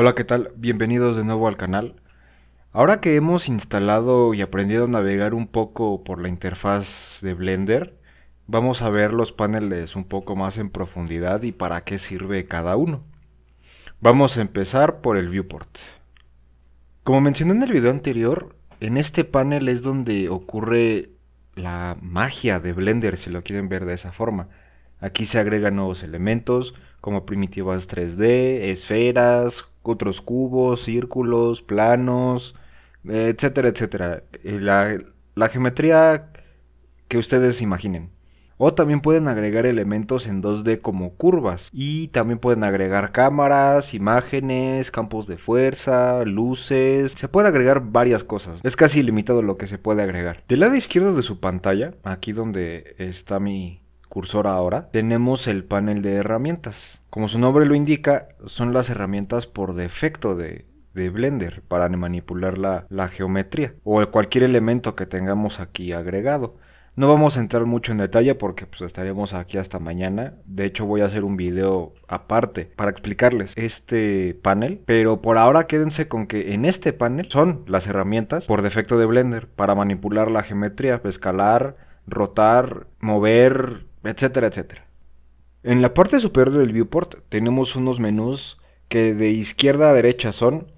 Hola, ¿qué tal? Bienvenidos de nuevo al canal. Ahora que hemos instalado y aprendido a navegar un poco por la interfaz de Blender, vamos a ver los paneles un poco más en profundidad y para qué sirve cada uno. Vamos a empezar por el viewport. Como mencioné en el video anterior, en este panel es donde ocurre la magia de Blender, si lo quieren ver de esa forma. Aquí se agregan nuevos elementos como primitivas 3D, esferas, otros cubos, círculos, planos, etcétera, etcétera. La geometría que ustedes imaginen. O también pueden agregar elementos en 2D como curvas. Y también pueden agregar cámaras, imágenes, campos de fuerza, luces. Se puede agregar varias cosas. Es casi ilimitado lo que se puede agregar. Del lado izquierdo de su pantalla, aquí donde está mi cursor ahora, tenemos el panel de herramientas. Como su nombre lo indica, son las herramientas por defecto de Blender para manipular la geometría o cualquier elemento que tengamos aquí agregado. No vamos a entrar mucho en detalle porque pues estaremos aquí hasta mañana. De hecho voy a hacer un video aparte para explicarles este panel. Pero por ahora quédense con que en este panel son las herramientas por defecto de Blender para manipular la geometría, escalar, rotar, mover, etcétera, etcétera. En la parte superior del viewport tenemos unos menús que de izquierda a derecha son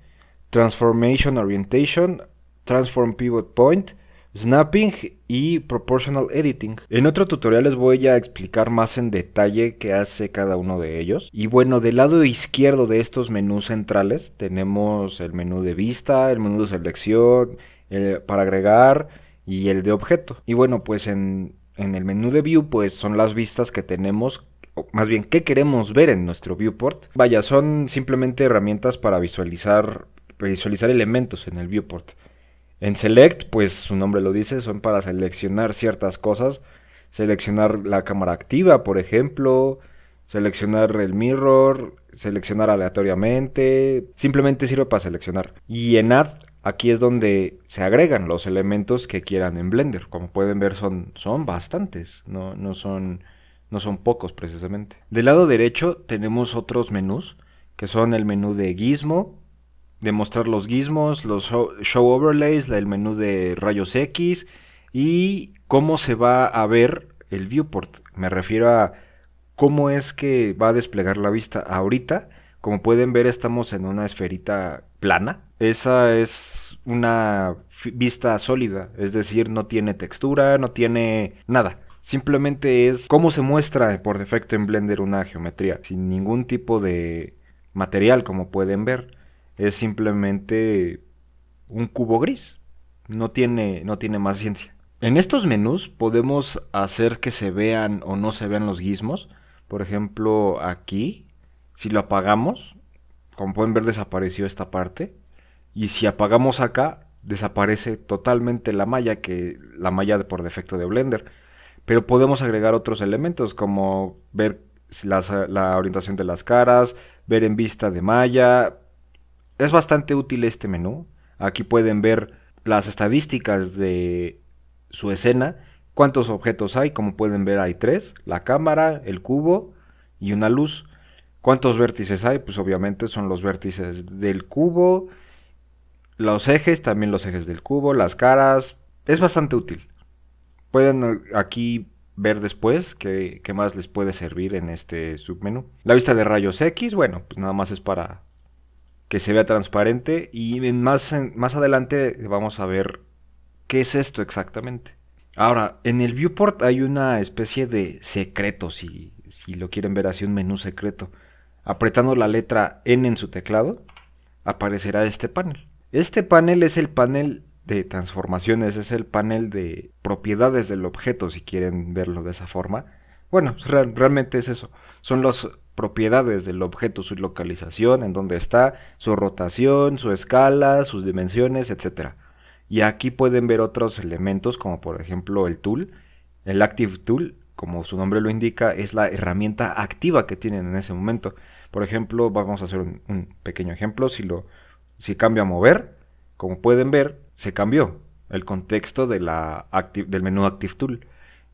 Transformation Orientation, Transform Pivot Point, Snapping y Proportional Editing. En otro tutorial les voy a explicar más en detalle qué hace cada uno de ellos. Y bueno, del lado izquierdo de estos menús centrales tenemos el menú de vista, el menú de selección, para agregar y el de objeto. Y bueno, pues en el menú de View pues son las vistas que tenemos, o más bien qué queremos ver en nuestro viewport. Vaya, son simplemente herramientas para visualizar elementos en el viewport. En Select, pues su nombre lo dice, son para seleccionar ciertas cosas. Seleccionar la cámara activa, por ejemplo. Seleccionar el mirror. Seleccionar aleatoriamente. Simplemente sirve para seleccionar. Y en Add, aquí es donde se agregan los elementos que quieran en Blender. Como pueden ver, son bastantes. No son pocos precisamente. Del lado derecho tenemos otros menús. Que son el menú de Gizmo, de mostrar los gizmos, los show overlays, el menú de rayos X y cómo se va a ver el viewport. Me refiero a cómo es que va a desplegar la vista ahorita. Como pueden ver, estamos en una esferita plana. Esa es una vista sólida, es decir, no tiene textura, no tiene nada. Simplemente es cómo se muestra por defecto en Blender una geometría, sin ningún tipo de material, como pueden ver. Es simplemente un cubo gris. No tiene más ciencia. En estos menús podemos hacer que se vean o no se vean los gizmos. Por ejemplo, aquí, si lo apagamos, como pueden ver, desapareció esta parte. Y si apagamos acá, desaparece totalmente la malla por defecto de Blender. Pero podemos agregar otros elementos como ver la orientación de las caras, ver en vista de malla. Es bastante útil este menú. Aquí pueden ver las estadísticas de su escena, cuántos objetos hay, como pueden ver hay tres, la cámara, el cubo y una luz. ¿Cuántos vértices hay? Pues obviamente son los vértices del cubo, los ejes, también los ejes del cubo, las caras. Es bastante útil. Pueden aquí ver después qué más les puede servir en este submenú. La vista de rayos X, bueno, pues nada más es para que se vea transparente y más adelante vamos a ver qué es esto exactamente. Ahora, en el viewport hay una especie de secreto, si lo quieren ver así, un menú secreto. Apretando la letra N en su teclado, aparecerá este panel. Este panel es el panel de transformaciones, es el panel de propiedades del objeto, si quieren verlo de esa forma. Bueno, realmente es eso. Son las propiedades del objeto, su localización, en dónde está, su rotación, su escala, sus dimensiones, etcétera. Y aquí pueden ver otros elementos como por ejemplo el tool. El Active Tool, como su nombre lo indica, es la herramienta activa que tienen en ese momento. Por ejemplo, vamos a hacer un pequeño ejemplo. Si cambio a mover, como pueden ver, se cambió el contexto del menú Active Tool.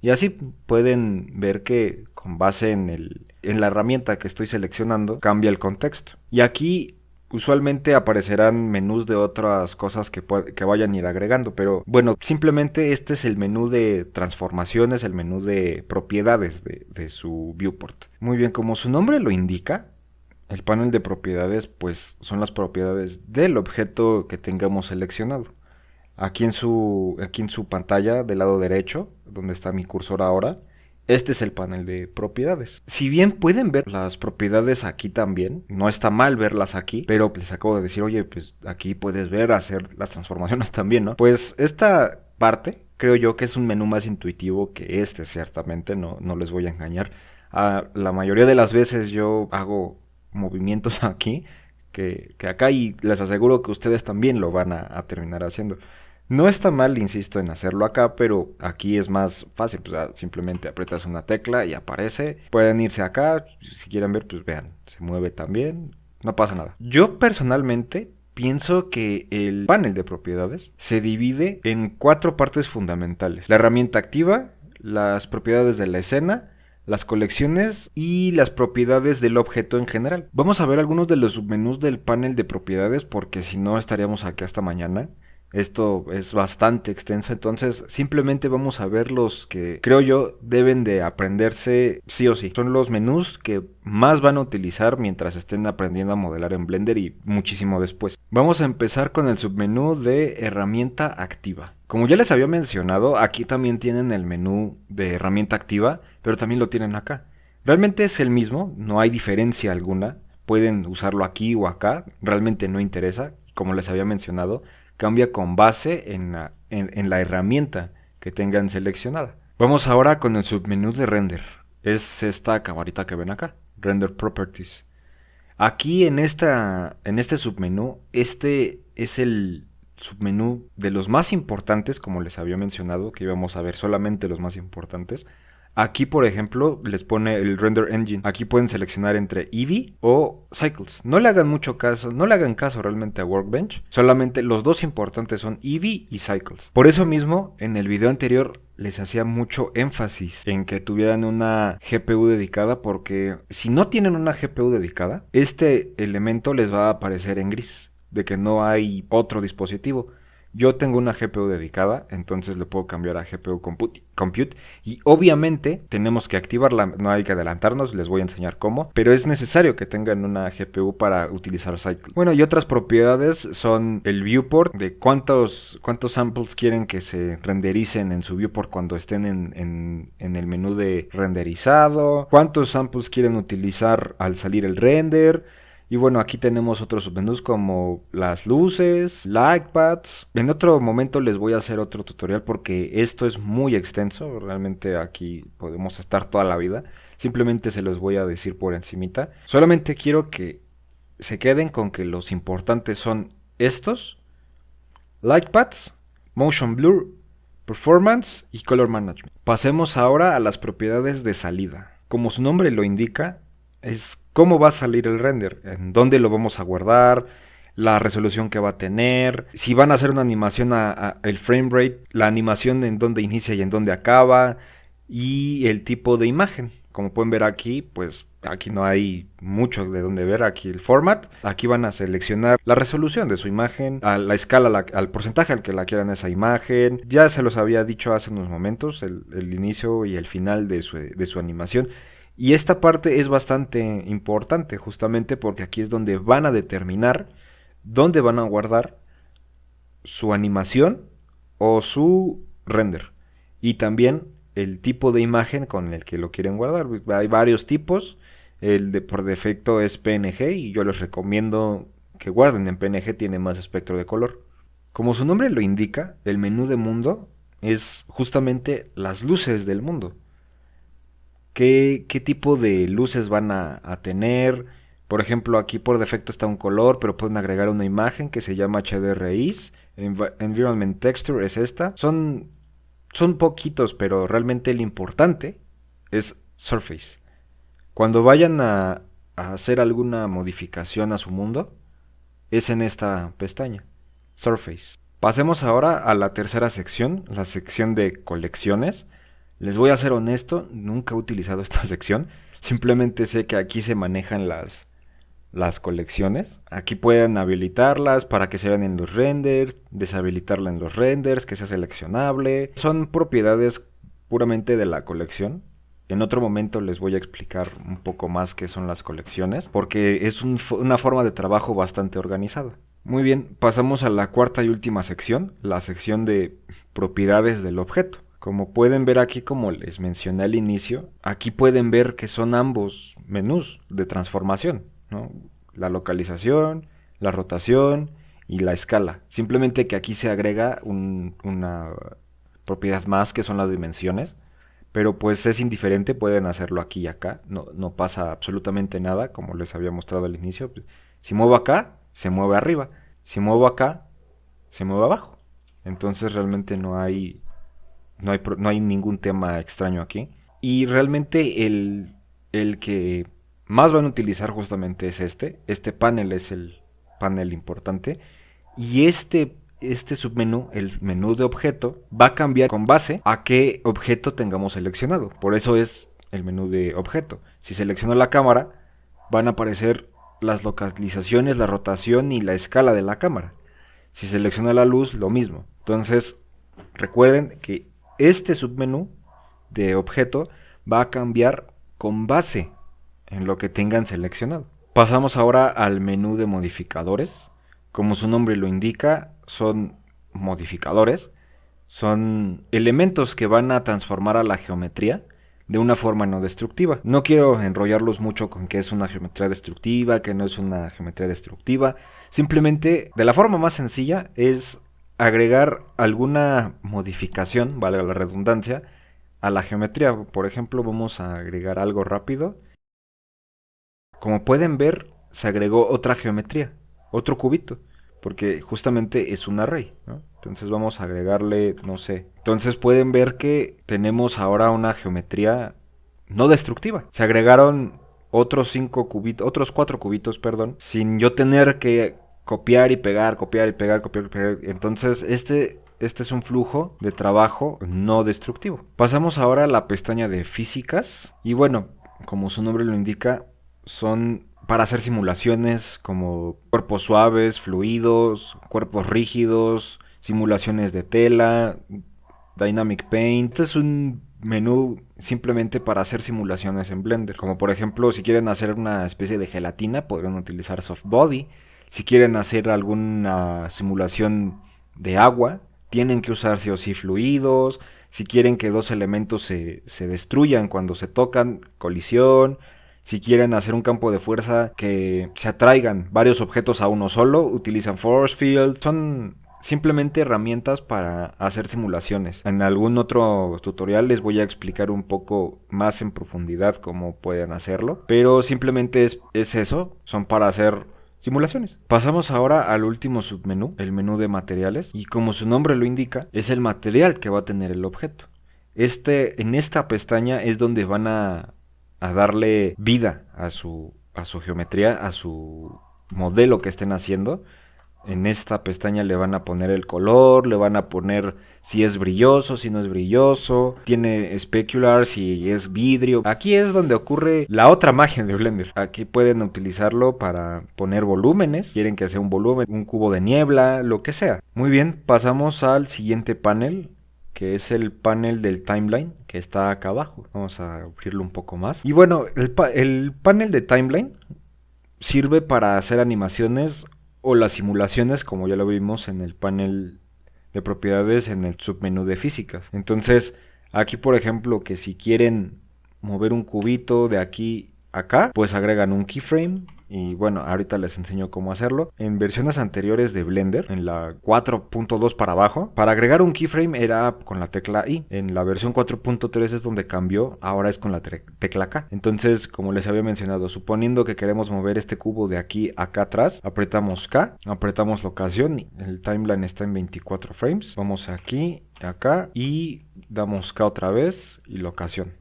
Y así pueden ver que con base en la herramienta que estoy seleccionando, cambia el contexto. Y aquí Usualmente aparecerán menús de otras cosas que vayan a ir agregando, pero bueno, simplemente este es el menú de transformaciones, el menú de propiedades de su viewport. Muy bien, como su nombre lo indica, el panel de propiedades pues son las propiedades del objeto que tengamos seleccionado. Aquí en su pantalla del lado derecho, donde está mi cursor ahora, este es el panel de propiedades. Si bien pueden ver las propiedades aquí también, no está mal verlas aquí, pero les acabo de decir, oye, pues aquí puedes ver hacer las transformaciones también, ¿no? Pues esta parte creo yo que es un menú más intuitivo que este, ciertamente, no les voy a engañar. La mayoría de las veces yo hago movimientos aquí que acá y les aseguro que ustedes también lo van a terminar haciendo. No está mal, insisto, en hacerlo acá, pero aquí es más fácil, pues simplemente aprietas una tecla y aparece. Pueden irse acá, si quieren ver, pues vean, se mueve también, no pasa nada. Yo personalmente pienso que el panel de propiedades se divide en cuatro partes fundamentales. La herramienta activa, las propiedades de la escena, las colecciones y las propiedades del objeto en general. Vamos a ver algunos de los submenús del panel de propiedades porque si no estaríamos aquí hasta mañana. Esto es bastante extenso, entonces simplemente vamos a ver los que creo yo deben de aprenderse sí o sí. Son los menús que más van a utilizar mientras estén aprendiendo a modelar en Blender y muchísimo después. Vamos a empezar con el submenú de herramienta activa. Como ya les había mencionado, aquí también tienen el menú de herramienta activa, pero también lo tienen acá. Realmente es el mismo, no hay diferencia alguna. Pueden usarlo aquí o acá, realmente no interesa, como les había mencionado cambia con base en la herramienta que tengan seleccionada. Vamos ahora con el submenú de render. Es esta camarita que ven acá, Render Properties. Aquí en este submenú, este es el submenú de los más importantes, como les había mencionado, que íbamos a ver solamente los más importantes. Aquí, por ejemplo, les pone el Render Engine. Aquí pueden seleccionar entre Eevee o Cycles. No le hagan mucho caso, no le hagan caso realmente a Workbench. Solamente los dos importantes son Eevee y Cycles. Por eso mismo, en el video anterior les hacía mucho énfasis en que tuvieran una GPU dedicada porque si no tienen una GPU dedicada, este elemento les va a aparecer en gris, de que no hay otro dispositivo. Yo tengo una GPU dedicada, entonces le puedo cambiar a GPU Compute y obviamente tenemos que activarla, no hay que adelantarnos, les voy a enseñar cómo, pero es necesario que tengan una GPU para utilizar Cycle. Bueno, y otras propiedades son el viewport, de cuántos samples quieren que se rendericen en su viewport cuando estén en el menú de renderizado, cuántos samples quieren utilizar al salir el render. Y bueno, aquí tenemos otros submenús como las luces, light paths. En otro momento les voy a hacer otro tutorial porque esto es muy extenso. Realmente aquí podemos estar toda la vida. Simplemente se los voy a decir por encimita. Solamente quiero que se queden con que los importantes son estos. Light paths, motion blur, performance y color management. Pasemos ahora a las propiedades de salida. Como su nombre lo indica, es cómo va a salir el render, en dónde lo vamos a guardar, la resolución que va a tener, si van a hacer una animación el frame rate, la animación en dónde inicia y en dónde acaba y el tipo de imagen. Como pueden ver aquí, pues aquí no hay mucho de dónde ver, aquí el format. Aquí van a seleccionar la resolución de su imagen, a la escala, al porcentaje al que la quieran esa imagen. Ya se los había dicho hace unos momentos, el inicio y el final de su animación. Y esta parte es bastante importante justamente porque aquí es donde van a determinar dónde van a guardar su animación o su render. Y también el tipo de imagen con el que lo quieren guardar. Hay varios tipos. Por defecto es PNG y yo les recomiendo que guarden en PNG, tiene más espectro de color. Como su nombre lo indica, el menú de mundo es justamente las luces del mundo. ¿Qué tipo de luces van a tener? Por ejemplo, aquí por defecto está un color, pero pueden agregar una imagen que se llama HDRIs. Environment Texture es esta. Son poquitos, pero realmente el importante es Surface. Cuando vayan a hacer alguna modificación a su mundo, es en esta pestaña, Surface. Pasemos ahora a la tercera sección, la sección de colecciones. Les voy a ser honesto, nunca he utilizado esta sección. Simplemente sé que aquí se manejan las colecciones. Aquí pueden habilitarlas para que se vean en los renders, deshabilitarla en los renders, que sea seleccionable. Son propiedades puramente de la colección. En otro momento les voy a explicar un poco más qué son las colecciones, porque es una forma de trabajo bastante organizada. Muy bien, pasamos a la cuarta y última sección, la sección de propiedades del objeto. Como pueden ver aquí, como les mencioné al inicio, aquí pueden ver que son ambos menús de transformación, ¿no? La localización, la rotación y la escala. Simplemente que aquí se agrega una propiedad más, que son las dimensiones, pero pues es indiferente, pueden hacerlo aquí y acá, no pasa absolutamente nada, como les había mostrado al inicio. Si muevo acá, se mueve arriba, si muevo acá, se mueve abajo. Entonces realmente no hay ningún tema extraño aquí. Y realmente el que más van a utilizar justamente es este panel es el panel importante, y este submenú, el menú de objeto, va a cambiar con base a qué objeto tengamos seleccionado. Por eso es el menú de objeto. Si selecciono la cámara, van a aparecer las localizaciones, la rotación y la escala de la cámara. Si selecciono la luz, lo mismo. Entonces, recuerden que este submenú de objeto va a cambiar con base en lo que tengan seleccionado. Pasamos ahora al menú de modificadores. Como su nombre lo indica, son modificadores. Son elementos que van a transformar a la geometría de una forma no destructiva. No quiero enrollarlos mucho con que es una geometría destructiva, que no es una geometría destructiva. Simplemente, de la forma más sencilla, es agregar alguna modificación, vale la redundancia, a la geometría. Por ejemplo, vamos a agregar algo rápido. Como pueden ver, se agregó otra geometría, otro cubito, porque justamente es un array, ¿no? Entonces vamos a agregarle, no sé. Entonces pueden ver que tenemos ahora una geometría no destructiva. Se agregaron otros 5 cubitos, otros 4 cubitos, perdón, sin yo tener que copiar y pegar, copiar y pegar, copiar y pegar. Entonces este es un flujo de trabajo no destructivo. Pasamos ahora a la pestaña de físicas. Y bueno, como su nombre lo indica, son para hacer simulaciones como cuerpos suaves, fluidos, cuerpos rígidos, simulaciones de tela, Dynamic Paint. Este es un menú simplemente para hacer simulaciones en Blender. Como por ejemplo, si quieren hacer una especie de gelatina, podrían utilizar Softbody. Si quieren hacer alguna simulación de agua, tienen que usar sí o sí fluidos. Si quieren que dos elementos se destruyan cuando se tocan, colisión. Si quieren hacer un campo de fuerza que se atraigan varios objetos a uno solo, utilizan Force Field. Son simplemente herramientas para hacer simulaciones. En algún otro tutorial les voy a explicar un poco más en profundidad cómo pueden hacerlo, pero simplemente es eso, son para hacer simulaciones. Pasamos ahora al último submenú, el menú de materiales, y como su nombre lo indica, es el material que va a tener el objeto. En esta pestaña es donde van a darle vida a su geometría, a su modelo que estén haciendo. En esta pestaña le van a poner el color, le van a poner si es brilloso, si no es brilloso, tiene specular, si es vidrio. Aquí es donde ocurre la otra magia de Blender. Aquí pueden utilizarlo para poner volúmenes, quieren que sea un volumen, un cubo de niebla, lo que sea. Muy bien, pasamos al siguiente panel, que es el panel del timeline, que está acá abajo. Vamos a abrirlo un poco más. Y bueno, el panel de timeline sirve para hacer animaciones o las simulaciones, como ya lo vimos en el panel de propiedades en el submenú de físicas. Entonces, aquí por ejemplo, que si quieren mover un cubito de aquí a acá, pues agregan un keyframe. Y bueno, ahorita les enseño cómo hacerlo. En versiones anteriores de Blender, en la 4.2 para abajo, para agregar un keyframe era con la tecla I. En la versión 4.3 es donde cambió, ahora es con la tecla K. Entonces, como les había mencionado, suponiendo que queremos mover este cubo de aquí a acá atrás, apretamos K, apretamos locación, el timeline está en 24 frames. Vamos aquí, acá y damos K otra vez y locación.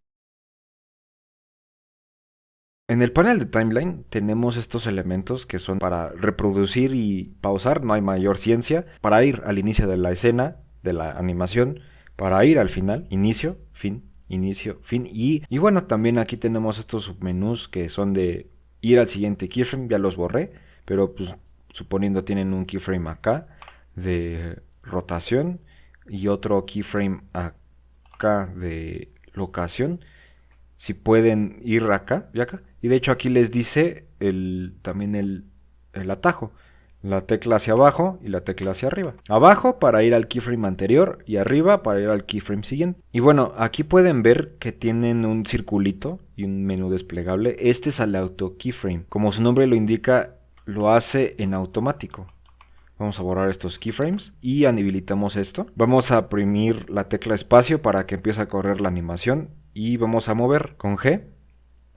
En el panel de timeline tenemos estos elementos que son para reproducir y pausar, no hay mayor ciencia, para ir al inicio de la escena, de la animación, para ir al final, inicio, fin, y bueno, también aquí tenemos estos submenús que son de ir al siguiente keyframe, ya los borré, pero pues suponiendo tienen un keyframe acá de rotación y otro keyframe acá de locación, si pueden ir acá y acá. Y de hecho aquí les dice también el atajo. La tecla hacia abajo y la tecla hacia arriba. Abajo para ir al keyframe anterior y arriba para ir al keyframe siguiente. Y bueno, aquí pueden ver que tienen un circulito y un menú desplegable. Este es el auto keyframe. Como su nombre lo indica, lo hace en automático. Vamos a borrar estos keyframes y habilitamos esto. Vamos a oprimir la tecla espacio para que empiece a correr la animación y vamos a mover con G.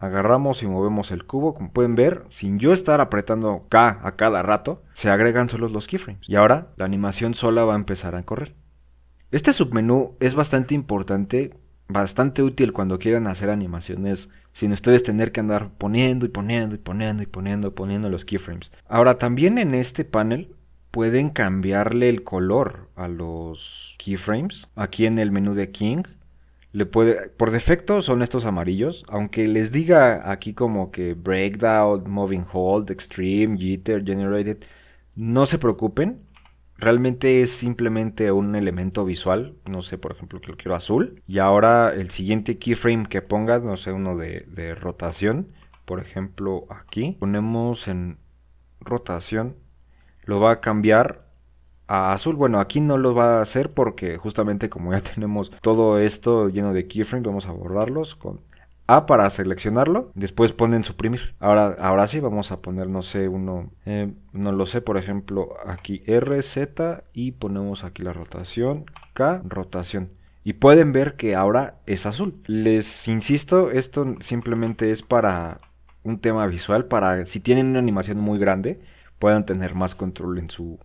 Agarramos y movemos el cubo, como pueden ver, sin yo estar apretando K a cada rato, se agregan solos los keyframes. Y ahora la animación sola va a empezar a correr. Este submenú es bastante importante, bastante útil cuando quieran hacer animaciones sin ustedes tener que andar poniendo y poniendo y poniendo y poniendo los keyframes. Ahora también en este panel pueden cambiarle el color a los keyframes. Aquí en el menú de King por defecto son estos amarillos, aunque les diga aquí como que Breakdown, Moving Hold, Extreme, Jitter, Generated, no se preocupen, realmente es simplemente un elemento visual, no sé, por ejemplo, que lo quiero azul, y ahora el siguiente keyframe que pongas, no sé, uno de rotación, por ejemplo aquí, ponemos en rotación, lo va a cambiar a azul. Bueno, aquí no lo va a hacer porque justamente como ya tenemos todo esto lleno de keyframes, vamos a borrarlos con A para seleccionarlo. Después ponen suprimir. Ahora sí vamos a poner, no sé, no lo sé, por ejemplo, aquí RZ y ponemos aquí la rotación, K, rotación. Y pueden ver que ahora es azul. Les insisto, esto simplemente es para un tema visual, para si tienen una animación muy grande, puedan tener más control en su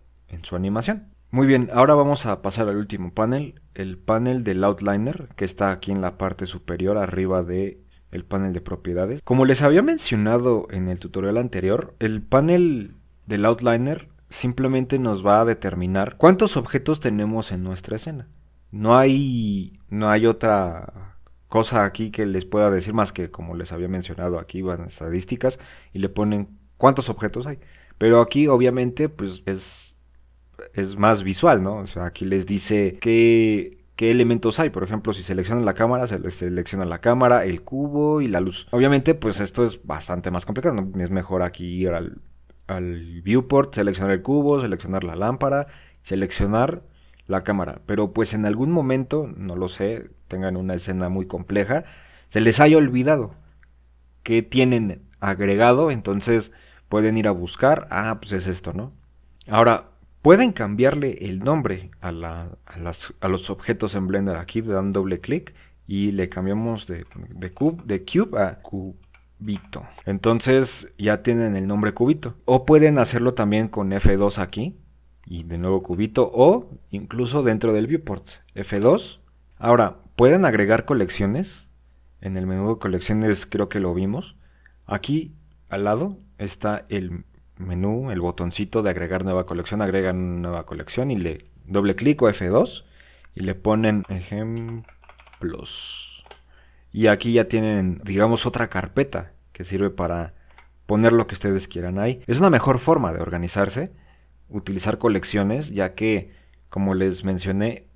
animación. Muy bien, ahora vamos a pasar al último panel, el panel del outliner, que está aquí en la parte superior arriba de el panel de propiedades. Como les había mencionado en el tutorial anterior, el panel del outliner simplemente nos va a determinar cuántos objetos tenemos en nuestra escena. No hay otra cosa aquí que les pueda decir más que, como les había mencionado, aquí van estadísticas y le ponen cuántos objetos hay. Pero aquí obviamente pues es más visual, ¿no? O sea, aquí les dice qué elementos hay. Por ejemplo, si seleccionan la cámara, se les selecciona la cámara, el cubo y la luz. Obviamente, pues esto es bastante más complicado, ¿no? Es mejor aquí ir al viewport, seleccionar el cubo, seleccionar la lámpara, seleccionar la cámara. Pero pues en algún momento, no lo sé, tengan una escena muy compleja, se les haya olvidado qué tienen agregado, entonces pueden ir a buscar, pues es esto, ¿no? Ahora, pueden cambiarle el nombre a los objetos en Blender. Aquí le dan doble clic y le cambiamos de cube a cubito. Entonces ya tienen el nombre cubito. O pueden hacerlo también con F2 aquí y de nuevo cubito, o incluso dentro del viewport F2. Ahora, pueden agregar colecciones. En el menú de colecciones creo que lo vimos. Aquí al lado está el menú, el botoncito de agregar nueva colección. Agregan nueva colección y le doble clic o F2 y le ponen ejemplos. Y aquí ya tienen, digamos, otra carpeta que sirve para poner lo que ustedes quieran ahí. Es una mejor forma de organizarse, utilizar colecciones, ya que, como les mencioné,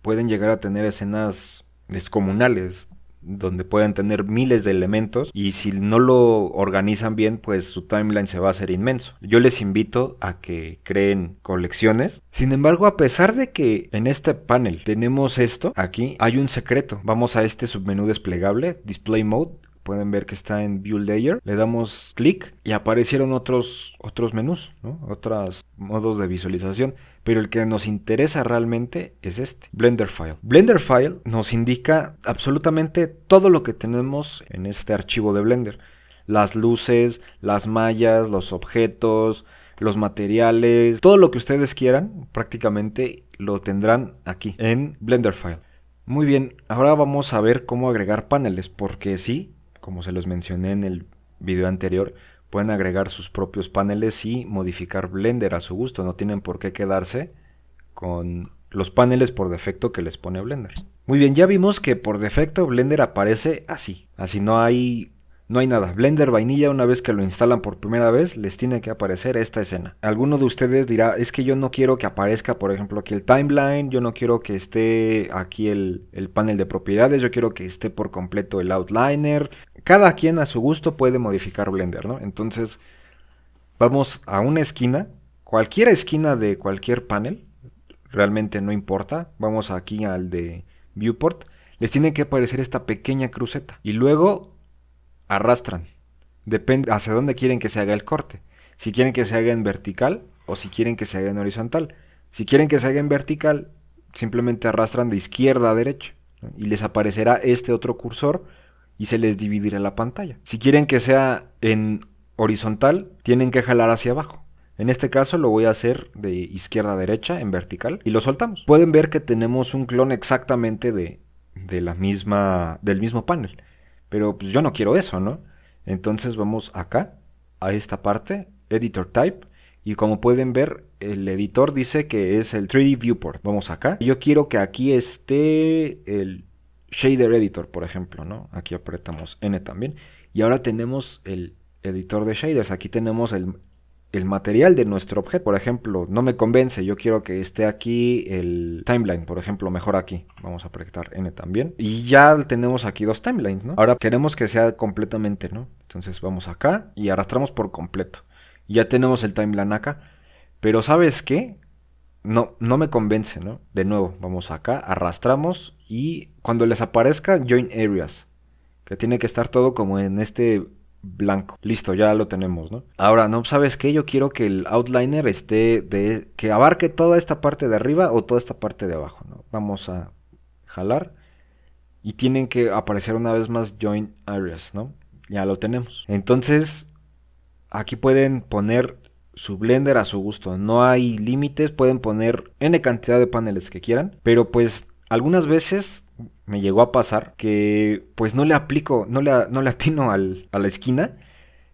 pueden llegar a tener escenas descomunales, donde pueden tener miles de elementos y si no lo organizan bien, pues su timeline se va a hacer inmenso. Yo les invito a que creen colecciones. Sin embargo, a pesar de que en este panel tenemos esto, aquí hay un secreto. Vamos a este submenú desplegable, Display Mode. Pueden ver que está en View Layer. Le damos clic y aparecieron otros menús, ¿no? Otros modos de visualización. Pero el que nos interesa realmente es este, Blender File. Blender File nos indica absolutamente todo lo que tenemos en este archivo de Blender. Las luces, las mallas, los objetos, los materiales, todo lo que ustedes quieran, prácticamente lo tendrán aquí en Blender File. Muy bien, ahora vamos a ver cómo agregar paneles, porque sí, como se los mencioné en el video anterior, pueden agregar sus propios paneles y modificar Blender a su gusto. No tienen por qué quedarse con los paneles por defecto que les pone Blender. Muy bien, ya vimos que por defecto Blender aparece así. Así no hay No hay nada. Blender vainilla, una vez que lo instalan por primera vez, les tiene que aparecer esta escena. Alguno de ustedes dirá, es que yo no quiero que aparezca, por ejemplo, aquí el timeline, yo no quiero que esté aquí el panel de propiedades, yo quiero que esté por completo el outliner. Cada quien a su gusto puede modificar Blender, ¿no? Entonces, vamos a una esquina, cualquier esquina de cualquier panel, realmente no importa. Vamos aquí al de Viewport, les tiene que aparecer esta pequeña cruceta. Y luego arrastran. Depende hacia dónde quieren que se haga el corte. Si quieren que se haga en vertical o si quieren que se haga en horizontal. Si quieren que se haga en vertical, simplemente arrastran de izquierda a derecha, ¿no? Y les aparecerá este otro cursor y se les dividirá la pantalla. Si quieren que sea en horizontal, tienen que jalar hacia abajo. En este caso lo voy a hacer de izquierda a derecha en vertical y lo soltamos. Pueden ver que tenemos un clon exactamente del mismo panel. Pero pues yo no quiero eso, ¿no? Entonces vamos acá, a esta parte, Editor Type, y como pueden ver, el editor dice que es el 3D Viewport. Vamos acá. Yo quiero que aquí esté el Shader Editor, por ejemplo, ¿no? Aquí apretamos N también. Y ahora tenemos el editor de shaders. Aquí tenemos el material de nuestro objeto. Por ejemplo, no me convence, yo quiero que esté aquí el timeline, por ejemplo, mejor aquí. Vamos a apretar N también. Y ya tenemos aquí dos timelines, ¿no? Ahora queremos que sea completamente, ¿no? Entonces vamos acá y arrastramos por completo. Y ya tenemos el timeline acá. Pero ¿sabes qué? No me convence, ¿no? De nuevo, vamos acá, arrastramos y cuando les aparezca Join Areas, que tiene que estar todo como en este blanco. Listo, ya lo tenemos, ¿no? Ahora, ¿no sabes qué? Yo quiero que el outliner que abarque toda esta parte de arriba o toda esta parte de abajo, ¿no? Vamos a jalar y tienen que aparecer una vez más Join Areas, ¿no? Ya lo tenemos. Entonces, aquí pueden poner su Blender a su gusto. No hay límites, pueden poner N cantidad de paneles que quieran, pero pues algunas veces me llegó a pasar que pues no le aplico, no le atino a la esquina.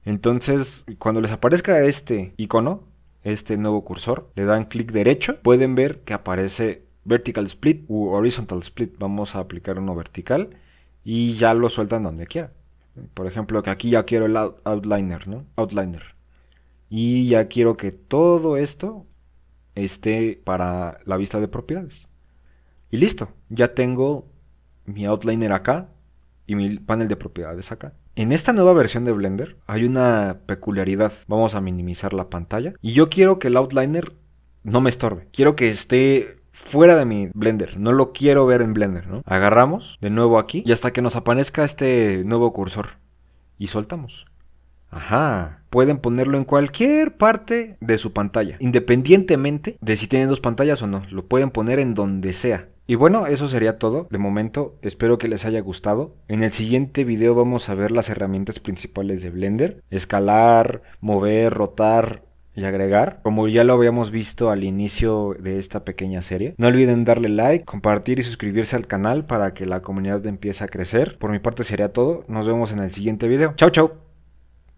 Entonces, cuando les aparezca este icono, este nuevo cursor, le dan clic derecho, pueden ver que aparece Vertical Split u Horizontal Split. Vamos a aplicar uno vertical y ya lo sueltan donde quiera. Por ejemplo, que aquí ya quiero el outliner, ¿no? Outliner. Y ya quiero que todo esto esté para la vista de propiedades. Y listo, ya tengo mi outliner acá y mi panel de propiedades acá. En esta nueva versión de Blender hay una peculiaridad. Vamos a minimizar la pantalla. Y yo quiero que el outliner no me estorbe. Quiero que esté fuera de mi Blender. No lo quiero ver en Blender, ¿no? Agarramos de nuevo aquí y hasta que nos aparezca este nuevo cursor. Y soltamos. Ajá, pueden ponerlo en cualquier parte de su pantalla, independientemente de si tienen dos pantallas o no, lo pueden poner en donde sea. Y bueno, eso sería todo. De momento, espero que les haya gustado. En el siguiente video vamos a ver las herramientas principales de Blender: escalar, mover, rotar y agregar, como ya lo habíamos visto al inicio de esta pequeña serie. No olviden darle like, compartir y suscribirse al canal para que la comunidad empiece a crecer. Por mi parte sería todo. Nos vemos en el siguiente video. Chau, chau.